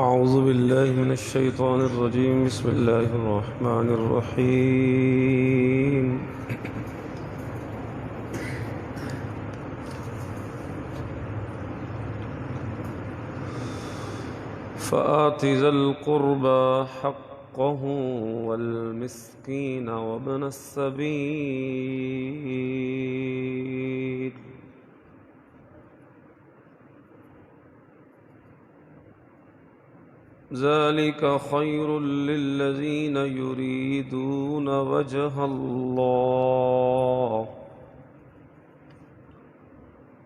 أعوذ بالله من الشيطان الرجيم. بسم الله الرحمن الرحيم. فآت ذا القربى حقه والمسكين وابن السبيل ذلك خير للذين يريدون وجه الله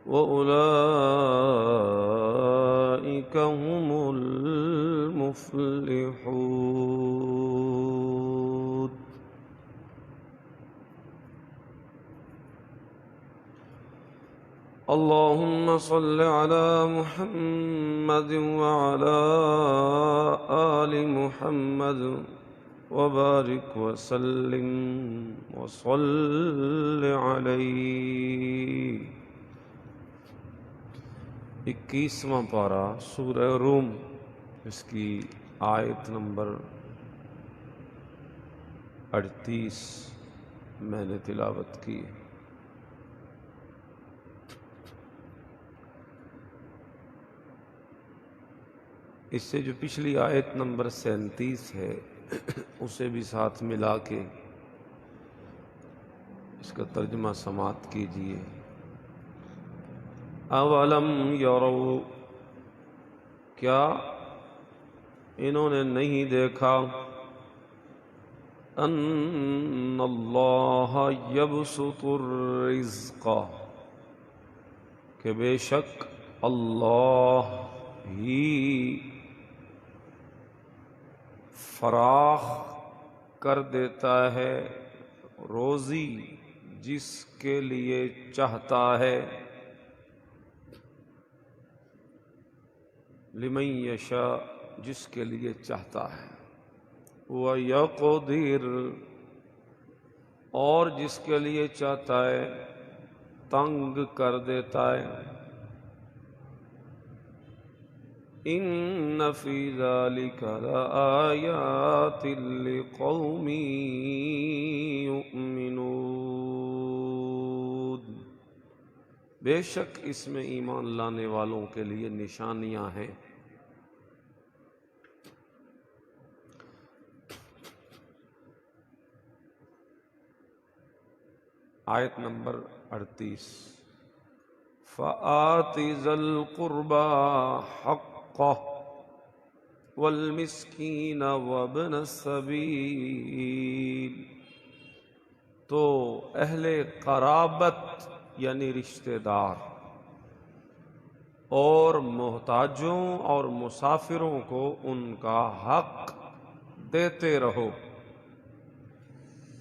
وأولئك هم المفلحون. اللهم صل على محمد وعلى آل محمد وبارك وسلم وصل عليه. 21واں پارہ سورہ روم، اس کی آیت نمبر 38 میں نے تلاوت کی. اس سے جو پچھلی آیت نمبر 37 ہے اسے بھی ساتھ ملا کے اس کا ترجمہ سماعت کیجیے. اولم یروا، کیا انہوں نے نہیں دیکھا، ان اللہ یبسط الرزق، کہ بے شک اللہ ہی فراخ کر دیتا ہے روزی جس کے لیے چاہتا ہے، لمن یشاء، جس کے لیے چاہتا ہے، وَيَقْدِرُ، اور جس کے لیے چاہتا ہے تنگ کر دیتا ہے. ان فی ذلک لآیات لقوم یؤمنون، بے شک اس میں ایمان لانے والوں کے لیے نشانیاں ہیں. آیت نمبر 38. فآت ذا القربى حقه والمسکین وابن السبیل، تو اہل قرابت یعنی رشتہ دار اور محتاجوں اور مسافروں کو ان کا حق دیتے رہو.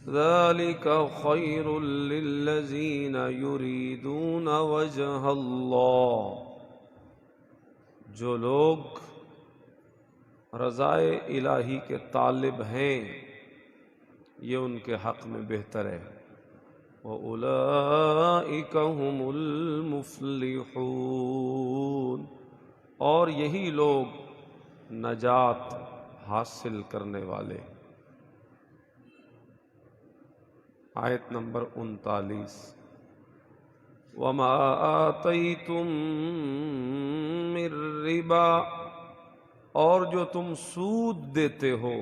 ذَلِكَ خَيْرٌ لِلَّذِينَ يُرِيدُونَ وَجْهَ اللَّهِ، جو لوگ رضائے الہی کے طالب ہیں یہ ان کے حق میں بہتر ہے. وَأُولَئِكَ هُمُ الْمُفْلِحُونَ، اور یہی لوگ نجات حاصل کرنے والے. آیت نمبر 39. وَمَا آتَيْتُم مِّن رِّبَا، اور جو تم سود دیتے ہو،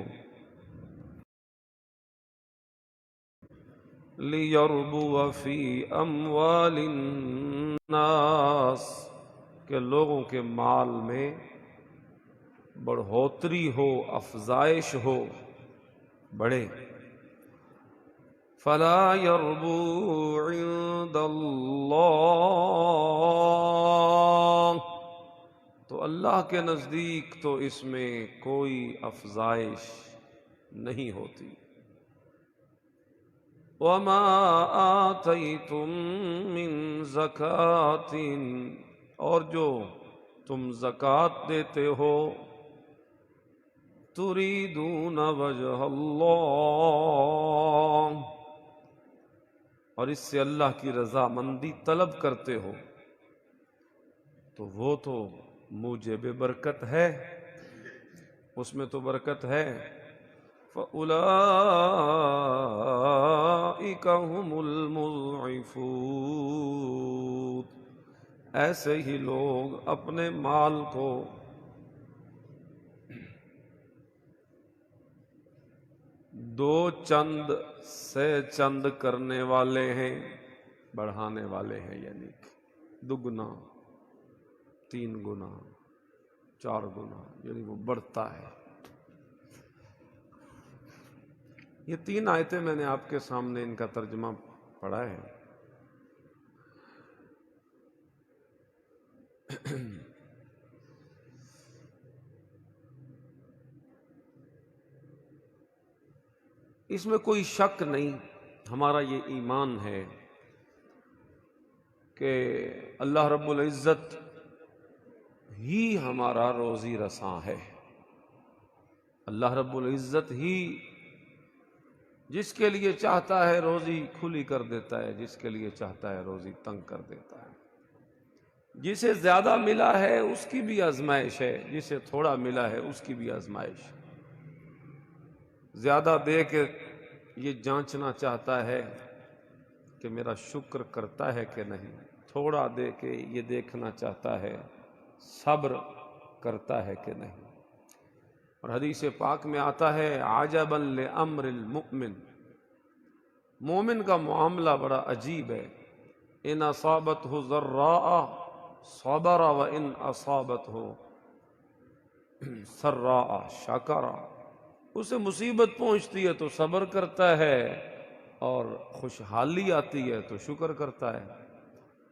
لِيَرْبُوَ فِي أَمْوَالِ النَّاسِ، کہ لوگوں کے مال میں بڑھوتری ہو، افزائش ہو، بڑھے. فَلَا يَرْبُو عِندَ اللَّهِ، تو اللہ کے نزدیک تو اس میں کوئی افزائش نہیں ہوتی. وَمَا آتَيْتُم مِّن زَكَاةٍ، اور جو تم زکوٰۃ دیتے ہو، تُرِيدُونَ وَجْهَ اللَّهِ، اور اس سے اللہ کی رضامندی طلب کرتے ہو، تو وہ تو موجب برکت ہے. اس میں تو برکت ہے۔ فَأُولَئِكَ هُمُ الْمُضْعِفُونَ، ایسے ہی لوگ اپنے مال کو دو چند سے چند کرنے والے ہیں، بڑھانے والے ہیں، یعنی دگنا، 3 گنا، 4 گنا، یعنی وہ بڑھتا ہے۔ یہ 3 آیتیں میں نے آپ کے سامنے ان کا ترجمہ پڑھا ہے۔ اس میں کوئی شک نہیں، ہمارا یہ ایمان ہے کہ اللہ رب العزت ہی ہمارا روزی رساں ہے۔ اللہ رب العزت ہی جس کے لیے چاہتا ہے روزی کھلی کر دیتا ہے، جس کے لیے چاہتا ہے روزی تنگ کر دیتا ہے۔ جسے زیادہ ملا ہے اس کی بھی آزمائش ہے، جسے تھوڑا ملا ہے اس کی بھی آزمائش۔ زیادہ دے کے یہ جانچنا چاہتا ہے کہ میرا شکر کرتا ہے کہ نہیں، تھوڑا دے کے یہ دیکھنا چاہتا ہے صبر کرتا ہے کہ نہیں۔ اور حدیث پاک میں آتا ہے عجبا لامر المؤمن، مومن کا معاملہ بڑا عجیب ہے۔ ان اصابتہ ضراء صبر وان اصابتہ سراء شکر، اسے مصیبت پہنچتی ہے تو صبر کرتا ہے، اور خوشحالی آتی ہے تو شکر کرتا ہے۔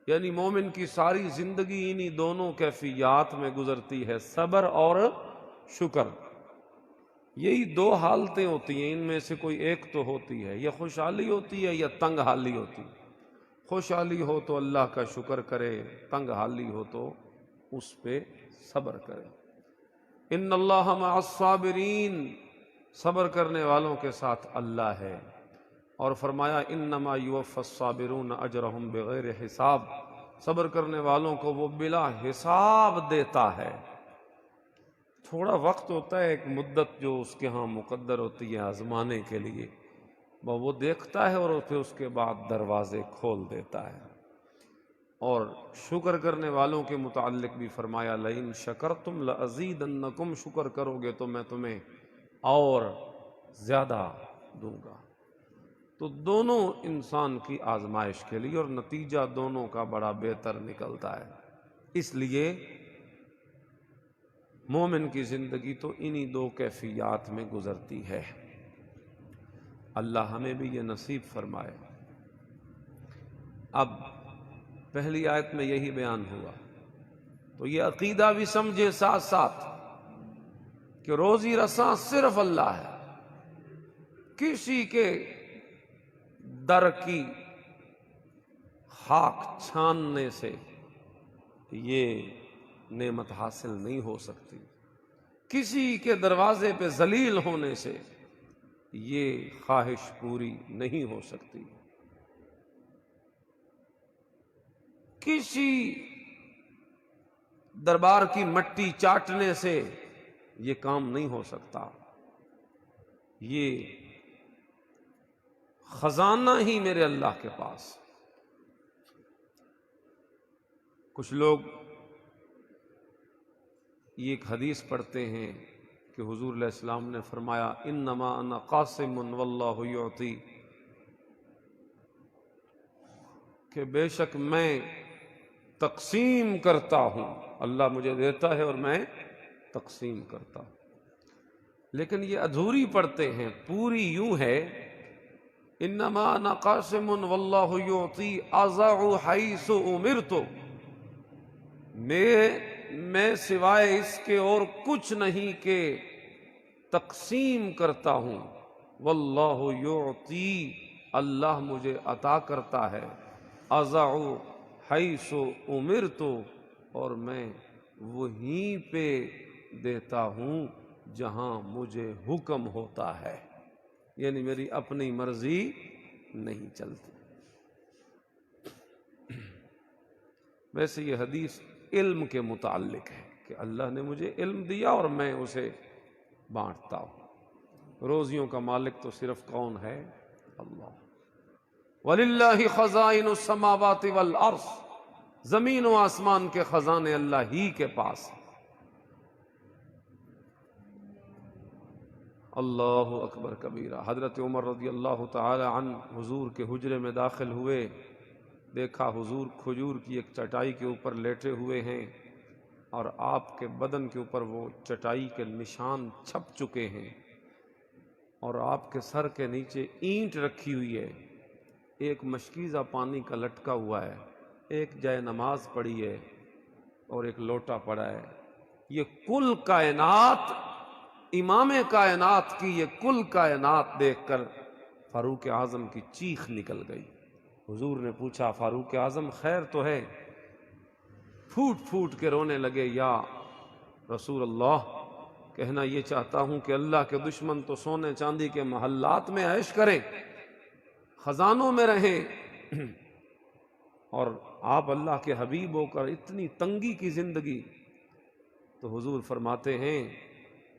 یعنی مومن کی ساری زندگی انہی دونوں کیفیات میں گزرتی ہے، صبر اور شکر۔ یہی 2 حالتیں ہوتی ہیں، ان میں سے کوئی ایک تو ہوتی ہے، یا خوشحالی ہوتی ہے یا تنگ حالی ہوتی ہے۔ خوشحالی ہو تو اللہ کا شکر کرے، تنگ حالی ہو تو اس پہ صبر کرے۔ ان اللہ مع الصابرین، صبر کرنے والوں کے ساتھ اللہ ہے۔ اور فرمایا انما یوفی الصابرون اجرہم بغیر حساب، صبر کرنے والوں کو وہ بلا حساب دیتا ہے۔ تھوڑا وقت ہوتا ہے، ایک مدت جو اس کے ہاں مقدر ہوتی ہے آزمانے کے لیے، وہ دیکھتا ہے اور پھر اس کے بعد دروازے کھول دیتا ہے۔ اور شکر کرنے والوں کے متعلق بھی فرمایا لئن شکرتم لازیدنکم، شکر کرو گے تو میں تمہیں اور زیادہ دوں گا۔ تو دونوں انسان کی آزمائش کے لیے، اور نتیجہ دونوں کا بڑا بہتر نکلتا ہے۔ اس لیے مومن کی زندگی تو انہی 2 کیفیات میں گزرتی ہے۔ اللہ ہمیں بھی یہ نصیب فرمائے۔ اب پہلی آیت میں یہی بیان ہوا، تو یہ عقیدہ بھی سمجھے ساتھ ساتھ کہ روزی رساں صرف اللہ ہے، کسی کے در کی خاک چھاننے سے یہ نعمت حاصل نہیں ہو سکتی، کسی کے دروازے پہ ذلیل ہونے سے یہ خواہش پوری نہیں ہو سکتی، کسی دربار کی مٹی چاٹنے سے یہ کام نہیں ہو سکتا۔ یہ خزانہ ہی میرے اللہ کے پاس۔ کچھ لوگ یہ ایک حدیث پڑھتے ہیں کہ حضور علیہ السلام نے فرمایا انما انا قاسم واللہ یعطی، کہ بے شک میں تقسیم کرتا ہوں، اللہ مجھے دیتا ہے اور میں تقسیم کرتا ہوں۔ لیکن یہ ادھوری پڑھتے ہیں، پوری یوں ہے انما انا قاسم واللہ یعطی اضع حیث امرت، میں سوائے اس کے اور کچھ نہیں کہ تقسیم کرتا ہوں، واللہ یعطی، اللہ مجھے عطا کرتا ہے، اضع حیث امرت، اور میں وہیں پہ دیتا ہوں جہاں مجھے حکم ہوتا ہے، یعنی میری اپنی مرضی نہیں چلتی۔ ویسے یہ حدیث علم کے متعلق ہے کہ اللہ نے مجھے علم دیا اور میں اسے بانٹتا ہوں۔ روزیوں کا مالک تو صرف کون ہے؟ اللہ۔ وَلِلَّهِ خَزَائِنُ السَّمَاوَاتِ وَالْأَرْضِ، زمین و آسمان کے خزانے اللہ ہی کے پاس ہیں۔ اللہ اکبر کبیرہ۔ حضرت عمر رضی اللہ تعالی عنہ حضور کے حجرے میں داخل ہوئے، دیکھا حضور کھجور کی ایک چٹائی کے اوپر لیٹے ہوئے ہیں اور آپ کے بدن کے اوپر وہ چٹائی کے نشان چھپ چکے ہیں، اور آپ کے سر کے نیچے اینٹ رکھی ہوئی ہے، ایک مشکیزہ پانی کا لٹکا ہوا ہے، ایک جائے نماز پڑی ہے اور ایک لوٹا پڑا ہے۔ یہ کل کائنات، امام کائنات کی یہ کل کائنات دیکھ کر فاروق اعظم کی چیخ نکل گئی۔ حضور نے پوچھا فاروق اعظم خیر تو ہے؟ پھوٹ پھوٹ کے رونے لگے، یا رسول اللہ، کہنا یہ چاہتا ہوں کہ اللہ کے دشمن تو سونے چاندی کے محلات میں عیش کریں، خزانوں میں رہیں، اور آپ اللہ کے حبیب ہو کر اتنی تنگی کی زندگی۔ تو حضور فرماتے ہیں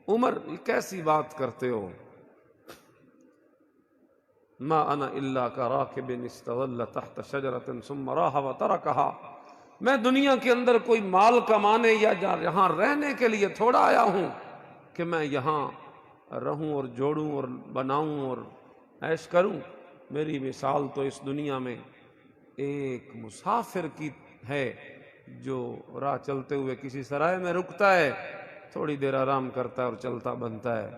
عمر یہ کیسی بات کرتے ہو؟ ما انا الا کراکب استظل تحت شجرۃ ثم راح وترکها، میں دنیا کے اندر کوئی مال کمانے یا یہاں رہنے کے لیے تھوڑا آیا ہوں کہ میں یہاں رہوں اور جوڑوں اور بناؤں اور عیش کروں۔ میری مثال تو اس دنیا میں ایک مسافر کی ہے جو راہ چلتے ہوئے کسی سرائے میں رکتا ہے، تھوڑی دیر آرام کرتا ہے اور چلتا بنتا ہے۔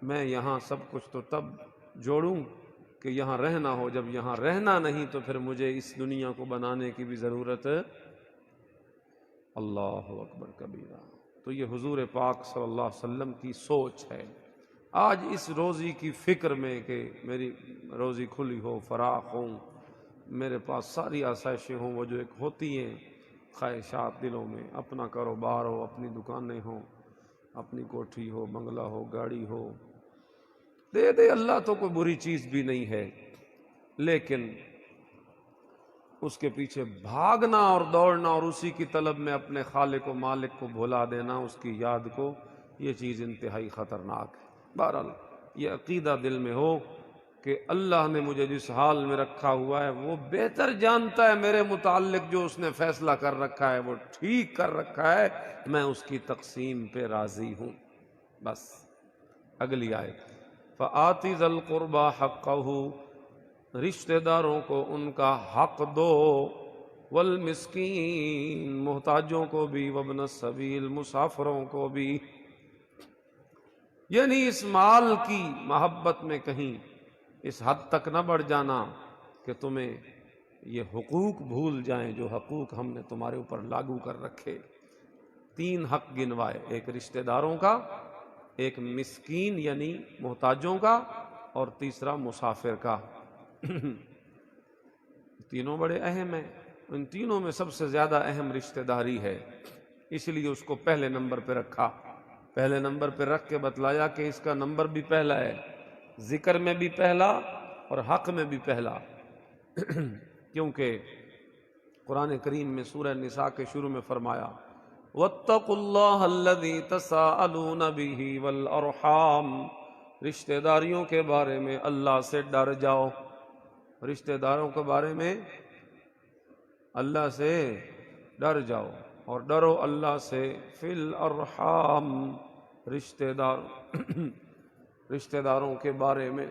میں یہاں سب کچھ تو تب جوڑوں کہ یہاں رہنا ہو، جب یہاں رہنا نہیں تو پھر مجھے اس دنیا کو بنانے کی بھی ضرورت ہے۔ اللہ اکبر کبیرہ۔ تو یہ حضور پاک صلی اللہ علیہ وسلم کی سوچ ہے۔ آج اس روزی کی فکر میں کہ میری روزی کھلی ہو، فراخ ہوں، میرے پاس ساری آسائشیں ہوں، وہ جو ایک ہوتی ہیں خواہشات دلوں میں، اپنا کاروبار ہو، اپنی دکانیں ہوں، اپنی کوٹھی ہو، بنگلہ ہو، گاڑی ہو، دے دے اللہ تو کوئی بری چیز بھی نہیں ہے، لیکن اس کے پیچھے بھاگنا اور دوڑنا اور اسی کی طلب میں اپنے خالق و مالک کو بھلا دینا، اس کی یاد کو، یہ چیز انتہائی خطرناک ہے۔ بہرحال یہ عقیدہ دل میں ہو کہ اللہ نے مجھے جس حال میں رکھا ہوا ہے وہ بہتر جانتا ہے، میرے متعلق جو اس نے فیصلہ کر رکھا ہے وہ ٹھیک کر رکھا ہے، میں اس کی تقسیم پہ راضی ہوں۔ بس اگلی آیت، فَآتِ ذَا الْقُرْبَى حَقَّهُ، رشتہ داروں کو ان کا حق دو، والمسکین، محتاجوں کو بھی، وابن السبیل، مسافروں کو بھی۔ یعنی اس مال کی محبت میں کہیں اس حد تک نہ بڑھ جانا کہ تمہیں یہ حقوق بھول جائیں جو حقوق ہم نے تمہارے اوپر لاگو کر رکھے۔ 3 حق گنوائے، ایک رشتہ داروں کا، ایک مسکین یعنی محتاجوں کا، اور تیسرا مسافر کا۔ تینوں بڑے اہم ہیں، ان تینوں میں سب سے زیادہ اہم رشتہ داری ہے، اس لیے اس کو پہلے نمبر پہ رکھا، پہلے نمبر پہ رکھ کے بتلایا کہ اس کا نمبر بھی پہلا ہے، ذکر میں بھی پہلا اور حق میں بھی پہلا، کیونکہ قرآن کریم میں سورہ نساء کے شروع میں فرمایا وَاتَّقُوا اللَّهَ الَّذِي تَسَاءَلُونَ بِهِ وَالْأَرْحَامَ، رشتہ داریوں کے بارے میں اللہ سے ڈر جاؤ، رشتہ داروں کے بارے میں اللہ سے ڈر جاؤ، اور ڈرو اللہ سے فی الارحام، رشتہ داروں کے بارے میں۔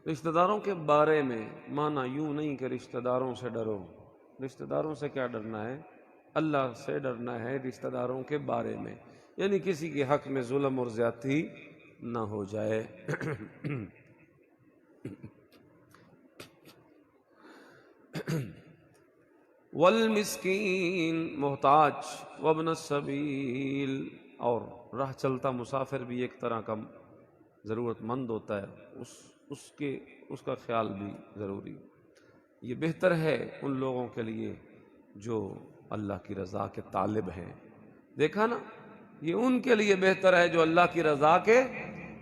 رشتہ داروں کے بارے میں مانا یوں نہیں کہ رشتہ داروں سے ڈرو، رشتہ داروں سے کیا ڈرنا ہے؟ اللہ سے ڈرنا ہے رشتہ داروں کے بارے میں، یعنی کسی کے حق میں ظلم اور زیادتی نہ ہو جائے۔ والمسکین، محتاج، وابن السبیل، اور راہ چلتا مسافر بھی ایک طرح کا ضرورت مند ہوتا ہے، اس کا خیال بھی ضروری۔ یہ بہتر ہے ان لوگوں کے لیے جو اللہ کی رضا کے طالب ہیں، دیکھا نا، یہ ان کے لیے بہتر ہے جو اللہ کی رضا کے،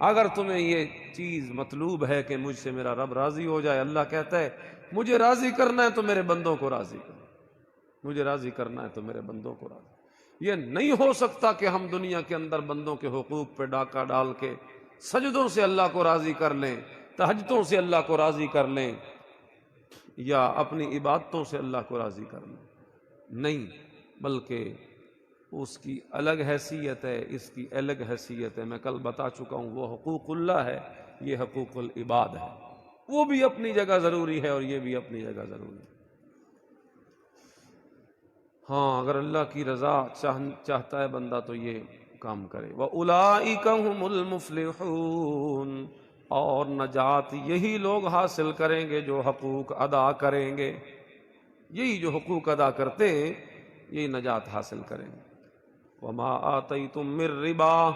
اگر تمہیں یہ چیز مطلوب ہے کہ مجھ سے میرا رب راضی ہو جائے، اللہ کہتا ہے مجھے راضی کرنا ہے تو میرے بندوں کو راضی کرو، مجھے راضی کرنا ہے تو میرے بندوں کو راضی۔ یہ نہیں ہو سکتا کہ ہم دنیا کے اندر بندوں کے حقوق پہ ڈاکہ ڈال کے سجدوں سے اللہ کو راضی کر لیں، تہجدوں سے اللہ کو راضی کر لیں، یا اپنی عبادتوں سے اللہ کو راضی کر لیں. نہیں، بلکہ اس کی الگ حیثیت ہے، اس کی الگ حیثیت ہے. میں کل بتا چکا ہوں، وہ حقوق اللہ ہے، یہ حقوق العباد ہے. وہ بھی اپنی جگہ ضروری ہے اور یہ بھی اپنی جگہ ضروری ہے. ہاں، اگر اللہ کی رضا چاہتا ہے بندہ تو یہ کام کرے. وَأُولَئِكَ هُمُ الْمُفْلِحُونَ، اور نجات یہی لوگ حاصل کریں گے جو حقوق ادا کریں گے. یہی جو حقوق ادا کرتے ہیں یہی نجات حاصل کریں گے. وَمَا آتَيْتُم مِّن رِّبَا،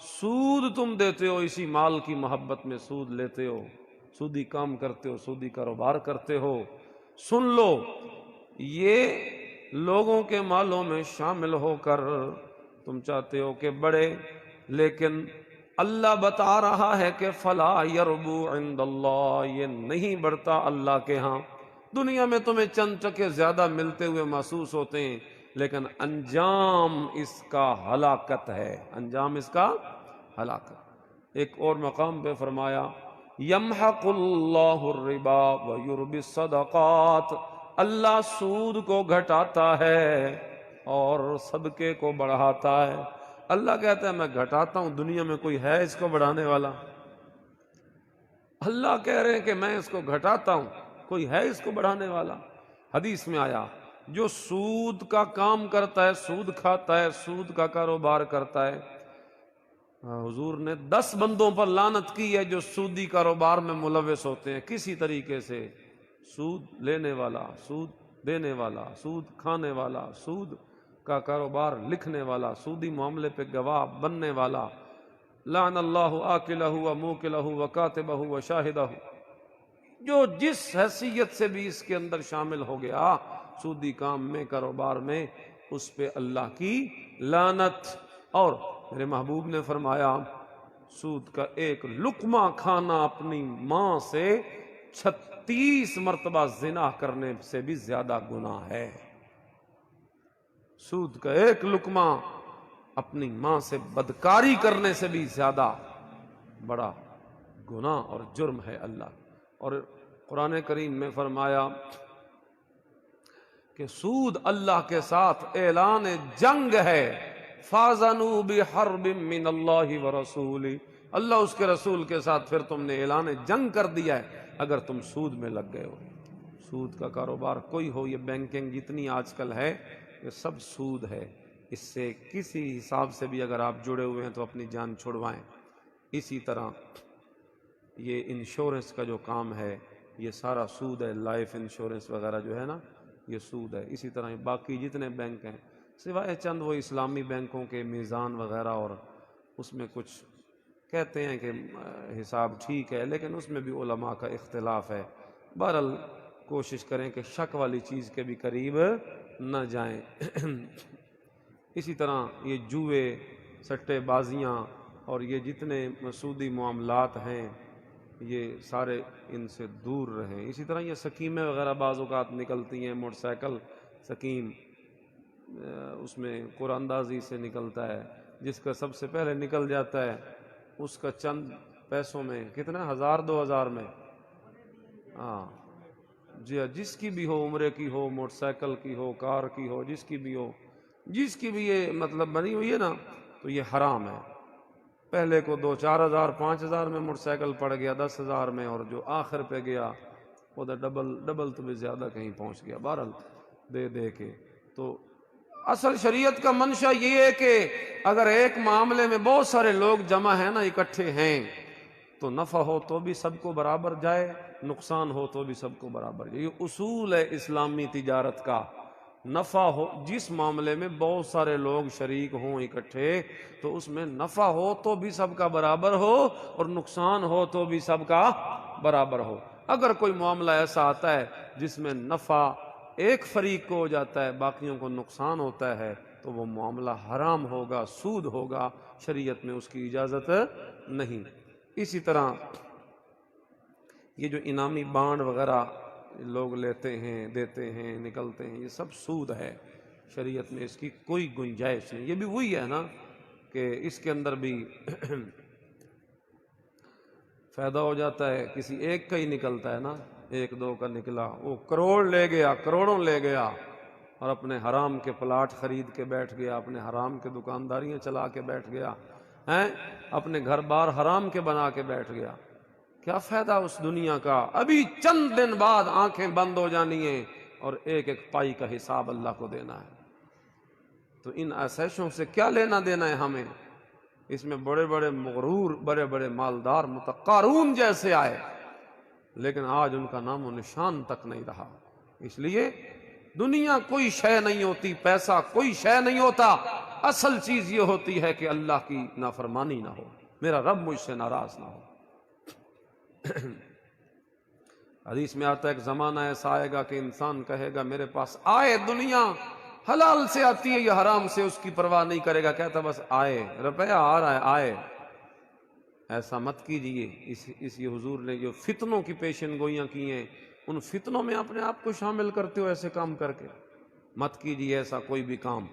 سود تم دیتے ہو، اسی مال کی محبت میں سود لیتے ہو، سودی کام کرتے ہو، سودی کاروبار کرتے ہو. سن لو، یہ لوگوں کے مالوں میں شامل ہو کر تم چاہتے ہو کہ بڑھے، لیکن اللہ بتا رہا ہے کہ فلا یربو عند اللہ، یہ نہیں بڑھتا اللہ کے ہاں. دنیا میں تمہیں چند ٹکے زیادہ ملتے ہوئے محسوس ہوتے ہیں، لیکن انجام اس کا ہلاکت ہے، انجام اس کا ہلاکت. ایک اور مقام پہ فرمایا یمحق اللہ الربا ویربی الصدقات، اللہ سود کو گھٹاتا ہے اور صدقے کو بڑھاتا ہے. اللہ کہتا ہے میں گھٹاتا ہوں، دنیا میں کوئی ہے اس کو بڑھانے والا؟ اللہ کہہ رہے ہیں کہ میں اس کو گھٹاتا ہوں، کوئی ہے اس کو بڑھانے والا؟ حدیث میں آیا جو سود کا کام کرتا ہے، سود کھاتا ہے، سود کا کاروبار کرتا ہے، حضور نے 10 بندوں پر لعنت کی ہے جو سودی کاروبار میں ملوث ہوتے ہیں کسی طریقے سے. سود لینے والا، سود دینے والا، سود کھانے والا، سود کا کاروبار لکھنے والا، سودی معاملے پہ گواہ بننے والا. لعن اللہ آکلہ و موکلہ و کاتبہ و شاہدہ، جو جس حیثیت سے بھی اس کے اندر شامل ہو گیا سودی کام میں، کاروبار میں، اس پہ اللہ کی لعنت. اور میرے محبوب نے فرمایا سود کا ایک لقمہ کھانا اپنی ماں سے 36 مرتبہ زنا کرنے سے بھی زیادہ گناہ ہے. سود کا ایک لقمہ اپنی ماں سے بدکاری کرنے سے بھی زیادہ بڑا گناہ اور جرم ہے اللہ. اور قرآن کریم میں فرمایا کہ سود اللہ کے ساتھ اعلان جنگ ہے. فَاذَنُوا بِحَرْبٍ مِّنَ اللَّهِ وَرَسُولِهِ، اللہ اس کے رسول کے ساتھ پھر تم نے اعلان جنگ کر دیا ہے اگر تم سود میں لگ گئے ہو. سود کا کاروبار کوئی ہو، یہ بینکنگ جتنی آج کل ہے یہ سب سود ہے. اس سے کسی حساب سے بھی اگر آپ جڑے ہوئے ہیں تو اپنی جان چھڑوائیں. اسی طرح یہ انشورنس کا جو کام ہے یہ سارا سود ہے، لائف انشورنس وغیرہ جو ہے نا یہ سود ہے. اسی طرح باقی جتنے بینک ہیں سوائے چند وہ اسلامی بینکوں کے میزان وغیرہ، اور اس میں کچھ کہتے ہیں کہ حساب ٹھیک ہے، لیکن اس میں بھی علماء کا اختلاف ہے. بہرحال کوشش کریں کہ شک والی چیز کے بھی قریب نہ جائیں. اسی طرح یہ جوئے، سٹے بازیاں اور یہ جتنے سودی معاملات ہیں یہ سارے ان سے دور رہیں. اسی طرح یہ سکیمیں وغیرہ بعض اوقات نکلتی ہیں، موٹر سائیکل سکیم، اس میں قرآن اندازی سے نکلتا ہے. جس کا سب سے پہلے نکل جاتا ہے اس کا چند پیسوں میں کتنا، 1000-2000 میں، ہاں جی، جس کی بھی ہو، عمرے کی ہو، موٹر سائیکل کی ہو، کار کی ہو، جس کی بھی ہو، جس کی بھی یہ مطلب بنی ہوئی ہے نا تو یہ حرام ہے. پہلے کو 2-4 ہزار 5 ہزار میں موٹر سائیکل پڑ گیا 10 ہزار میں، اور جو آخر پہ گیا وہ ڈبل تو بھی زیادہ کہیں پہنچ گیا. بہرحال دے کے تو اصل شریعت کا منشا یہ ہے کہ اگر ایک معاملے میں بہت سارے لوگ جمع ہیں نا، اکٹھے ہیں، تو نفع ہو تو بھی سب کو برابر جائے، نقصان ہو تو بھی سب کو برابر جائے. یہ اصول ہے اسلامی تجارت کا. نفع ہو، جس معاملے میں بہت سارے لوگ شریک ہوں اکٹھے، تو اس میں نفع ہو تو بھی سب کا برابر ہو اور نقصان ہو تو بھی سب کا برابر ہو. اگر کوئی معاملہ ایسا آتا ہے جس میں نفع ایک فریق کو ہو جاتا ہے، باقیوں کو نقصان ہوتا ہے، تو وہ معاملہ حرام ہوگا، سود ہوگا، شریعت میں اس کی اجازت نہیں. اسی طرح یہ جو انعامی بانڈ وغیرہ لوگ لیتے ہیں، دیتے ہیں، نکلتے ہیں، یہ سب سود ہے. شریعت میں اس کی کوئی گنجائش نہیں۔ یہ بھی وہی ہے نا کہ اس کے اندر بھی فائدہ ہو جاتا ہے، کسی ایک کا ہی نکلتا ہے نا، ایک دو کا نکلا، وہ کروڑ لے گیا، کروڑوں لے گیا اور اپنے حرام کے پلاٹ خرید کے بیٹھ گیا، اپنے حرام کے دکانداریاں چلا کے بیٹھ گیا ہیں، اپنے گھر بار حرام کے بنا کے بیٹھ گیا۔ کیا فائدہ اس دنیا کا؟ ابھی چند دن بعد آنکھیں بند ہو جانی ہیں اور ایک ایک پائی کا حساب اللہ کو دینا ہے۔ تو ان عیشوں سے کیا لینا دینا ہے ہمیں؟ اس میں بڑے بڑے مغرور، بڑے بڑے مالدار متقارون جیسے آئے، لیکن آج ان کا نام و نشان تک نہیں رہا۔ اس لیے دنیا کوئی شے نہیں ہوتی، پیسہ کوئی شے نہیں ہوتا، اصل چیز یہ ہوتی ہے کہ اللہ کی نافرمانی نہ ہو، میرا رب مجھ سے ناراض نہ ہو۔ حدیث میں آتا ہے ایک زمانہ ایسا آئے گا کہ انسان کہے گا میرے پاس آئے، دنیا حلال سے آتی ہے یا حرام سے، اس کی پرواہ نہیں کرے گا، کہتا بس آئے، روپیہ آ رہا ہے آئے۔ ایسا مت کیجئے۔ اس حضور نے جو فتنوں کی پیشن گوئیاں کی ہیں، ان فتنوں میں اپنے آپ کو شامل کرتے ہو ایسے کام کر کے، مت کیجئے ایسا کوئی بھی کام۔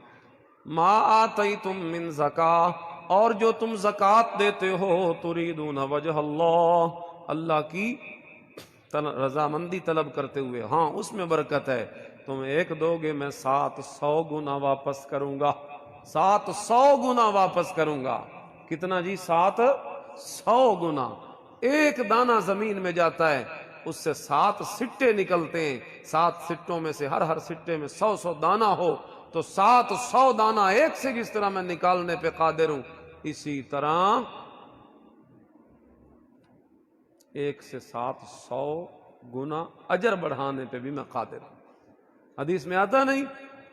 ما آتیتم من زکاہ، اور جو تم زکوٰۃ دیتے ہو، تریدون وجہ اللہ، اللہ کی رضامندی طلب کرتے ہوئے، ہاں اس میں برکت ہے، تم ایک دو گے میں 700 گنا واپس کروں گا، 700 گنا واپس کروں گا۔ کتنا جی؟ 700 گنا۔ ایک دانہ زمین میں جاتا ہے، اس سے 7 سٹے نکلتے ہیں، 7 سٹوں میں سے ہر سٹے میں 100 دانہ ہو، تو 700 دانہ ایک سے جس طرح میں نکالنے پہ قادر ہوں، اسی طرح ایک سے 700 گنا اجر بڑھانے پہ بھی میں قادر ہوں۔ حدیث میں آتا نہیں،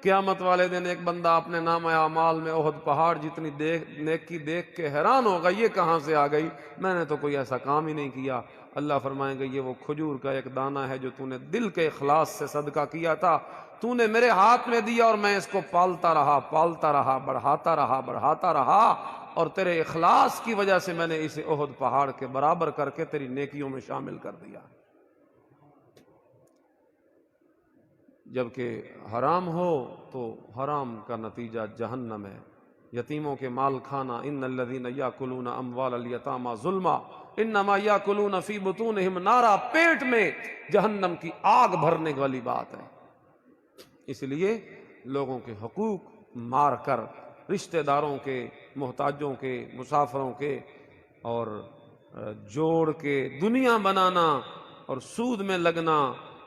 قیامت والے دن ایک بندہ اپنے نام اعمال میں احد پہاڑ جتنی نیکی دیکھ کے حیران ہوگا، یہ کہاں سے آ گئی، میں نے تو کوئی ایسا کام ہی نہیں کیا۔ اللہ فرمائیں گے یہ وہ کھجور کا ایک دانہ ہے جو تو نے دل کے اخلاص سے صدقہ کیا تھا، تو نے میرے ہاتھ میں دیا اور میں اس کو پالتا رہا، بڑھاتا رہا، اور تیرے اخلاص کی وجہ سے میں نے اسے احد پہاڑ کے برابر کر کے تیری نیکیوں میں شامل کر دیا۔ جبکہ حرام ہو تو حرام کا نتیجہ جہنم ہے۔ یتیموں کے مال کھانا، ان الذین یاکلون اموال الیتامی ظلما انما یاکلون فی بطونہم نارا، پیٹ میں جہنم کی آگ بھرنے والی بات ہے۔ اس لیے لوگوں کے حقوق مار کر، رشتہ داروں کے، محتاجوں کے، مسافروں کے، اور جوڑ کے دنیا بنانا اور سود میں لگنا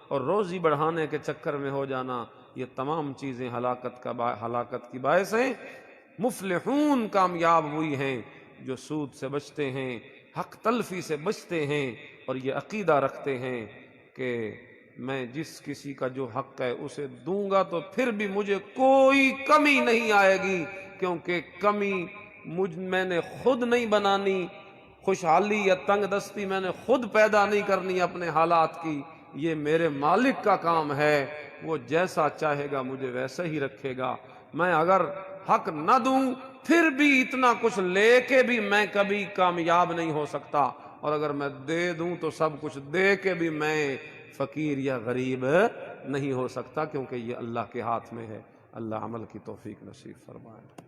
اور روزی بڑھانے کے چکر میں ہو جانا، یہ تمام چیزیں ہلاکت کی باعث ہیں۔ مفلحون کامیاب ہوئی ہیں جو سود سے بچتے ہیں، حق تلفی سے بچتے ہیں، اور یہ عقیدہ رکھتے ہیں کہ میں جس کسی کا جو حق ہے اسے دوں گا تو پھر بھی مجھے کوئی کمی نہیں آئے گی، کیونکہ کمی میں نے خود نہیں بنانی، خوشحالی یا تنگ دستی میں نے خود پیدا نہیں کرنی اپنے حالات کی، یہ میرے مالک کا کام ہے، وہ جیسا چاہے گا مجھے ویسا ہی رکھے گا۔ میں اگر حق نہ دوں پھر بھی اتنا کچھ لے کے بھی میں کبھی کامیاب نہیں ہو سکتا، اور اگر میں دے دوں تو سب کچھ دے کے بھی میں فقیر یا غریب نہیں ہو سکتا، کیونکہ یہ اللہ کے ہاتھ میں ہے۔ اللہ عمل کی توفیق نصیب فرمائے۔